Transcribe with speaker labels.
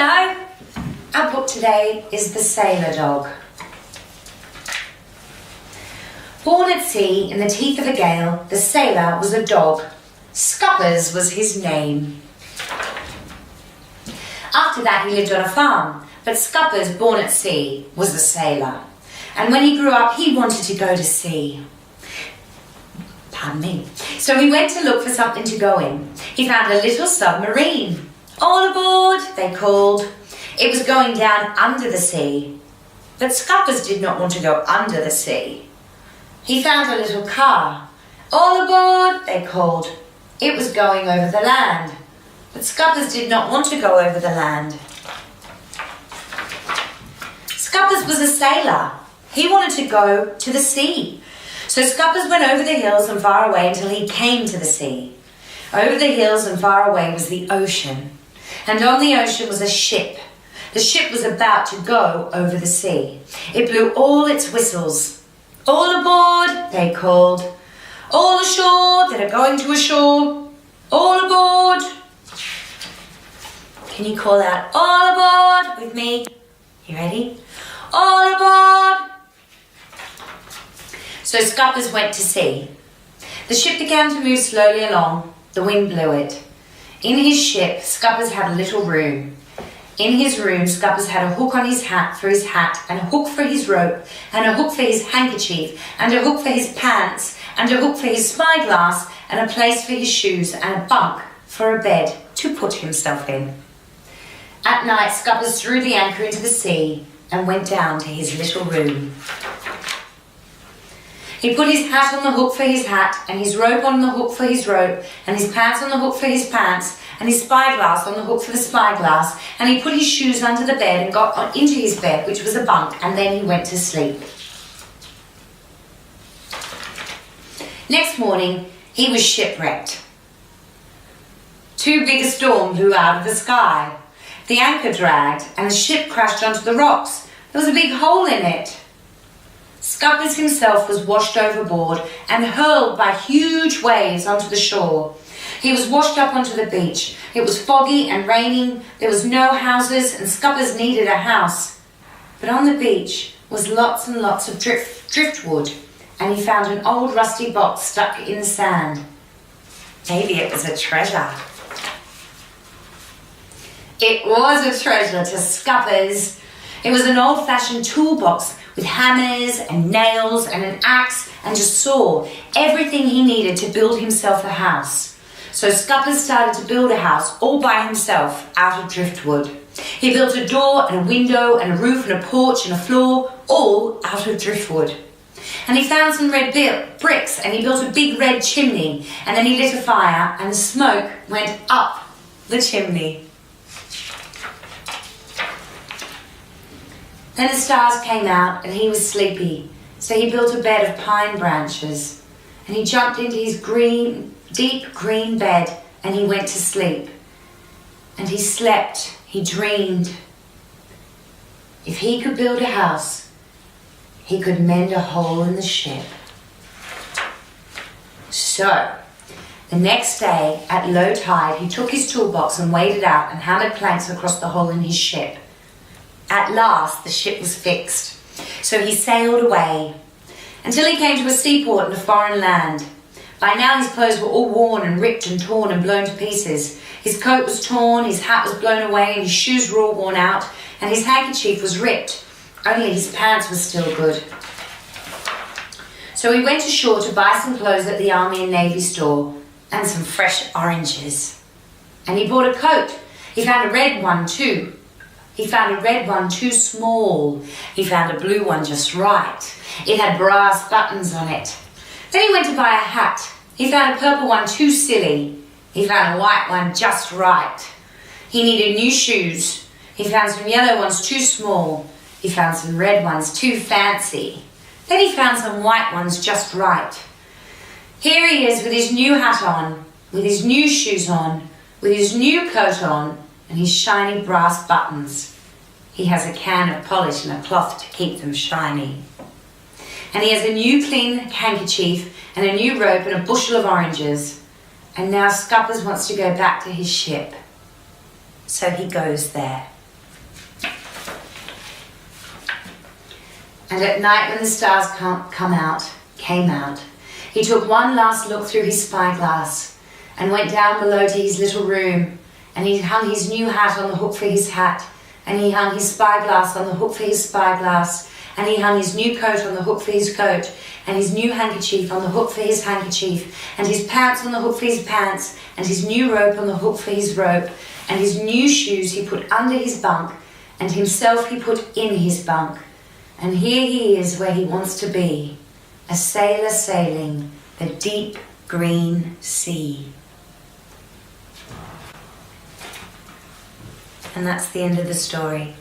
Speaker 1: Hello! Our book today is The Sailor Dog. Born at sea in the teeth of a gale, the sailor was a dog. Scuppers was his name. After that he lived on a farm, but Scuppers, born at sea, was a sailor. And when he grew up, he wanted to go to sea. Pardon me. So he went to look for something to go in. He found a little submarine. All aboard, they called. It was going down under the sea. But Scuppers did not want to go under the sea. He found a little car. All aboard, they called. It was going over the land. But Scuppers did not want to go over the land. Scuppers was a sailor. He wanted to go to the sea. So Scuppers went over the hills and far away until he came to the sea. Over the hills and far away was the ocean. And on the ocean was a ship. The ship was about to go over the sea. It blew all its whistles. All aboard, they called. All ashore that are going to ashore. All aboard. Can you call out all aboard with me? You ready? All aboard. So Scuppers went to sea. The ship began to move slowly along. The wind blew it. In his ship, Scuppers had a little room. In his room, Scuppers had a hook on his hat for his hat, and a hook for his rope, and a hook for his handkerchief, and a hook for his pants, and a hook for his spyglass, and a place for his shoes, and a bunk for a bed to put himself in. At night, Scuppers threw the anchor into the sea and went down to his little room. He put his hat on the hook for his hat, and his rope on the hook for his rope, and his pants on the hook for his pants, and his spyglass on the hook for the spyglass, and he put his shoes under the bed and got into his bed, which was a bunk, and then he went to sleep. Next morning, he was shipwrecked. Too big a storm blew out of the sky. The anchor dragged, and the ship crashed onto the rocks. There was a big hole in it. Scuppers himself was washed overboard and hurled by huge waves onto the shore. He was washed up onto the beach. It was foggy and raining. There was no houses, and Scuppers needed a house. But on the beach was lots and lots of driftwood, and he found an old rusty box stuck in the sand. Maybe it was a treasure. It was a treasure to Scuppers. It was an old-fashioned toolbox with hammers and nails and an axe and a saw, everything he needed to build himself a house. So Scuppers started to build a house all by himself out of driftwood. He built a door and a window and a roof and a porch and a floor, all out of driftwood. And he found some red bricks, and he built a big red chimney, and then he lit a fire and the smoke went up the chimney. Then the stars came out and he was sleepy, so he built a bed of pine branches, and he jumped into his deep green bed and he went to sleep. And he slept, he dreamed. If he could build a house, he could mend a hole in the ship. So, the next day at low tide, he took his toolbox and waded out and hammered planks across the hole in his ship. At last, the ship was fixed, so he sailed away until he came to a seaport in a foreign land. By now his clothes were all worn and ripped and torn and blown to pieces. His coat was torn, his hat was blown away, and his shoes were all worn out, and his handkerchief was ripped. Only his pants were still good. So he went ashore to buy some clothes at the Army and Navy store and some fresh oranges. And he bought a coat. He found a red one too. He found a red one too small. He found a blue one just right. It had brass buttons on it. Then he went to buy a hat. He found a purple one too silly. He found a white one just right. He needed new shoes. He found some yellow ones too small. He found some red ones too fancy. Then he found some white ones just right. Here he is with his new hat on, with his new shoes on, with his new coat on, and his shiny brass buttons. He has a can of polish and a cloth to keep them shiny. And he has a new clean handkerchief and a new rope and a bushel of oranges. And now Scuppers wants to go back to his ship. So he goes there. And at night when the stars came out, he took one last look through his spyglass and went down below to his little room, and he hung his new hat on the hook for his hat, and he hung his spyglass on the hook for his spyglass, and he hung his new coat on the hook for his coat, and his new handkerchief on the hook for his handkerchief, and his pants on the hook for his pants, and his new rope on the hook for his rope, and his new shoes he put under his bunk, and himself he put in his bunk. And here he is where he wants to be, a sailor sailing the deep green sea. And that's the end of the story.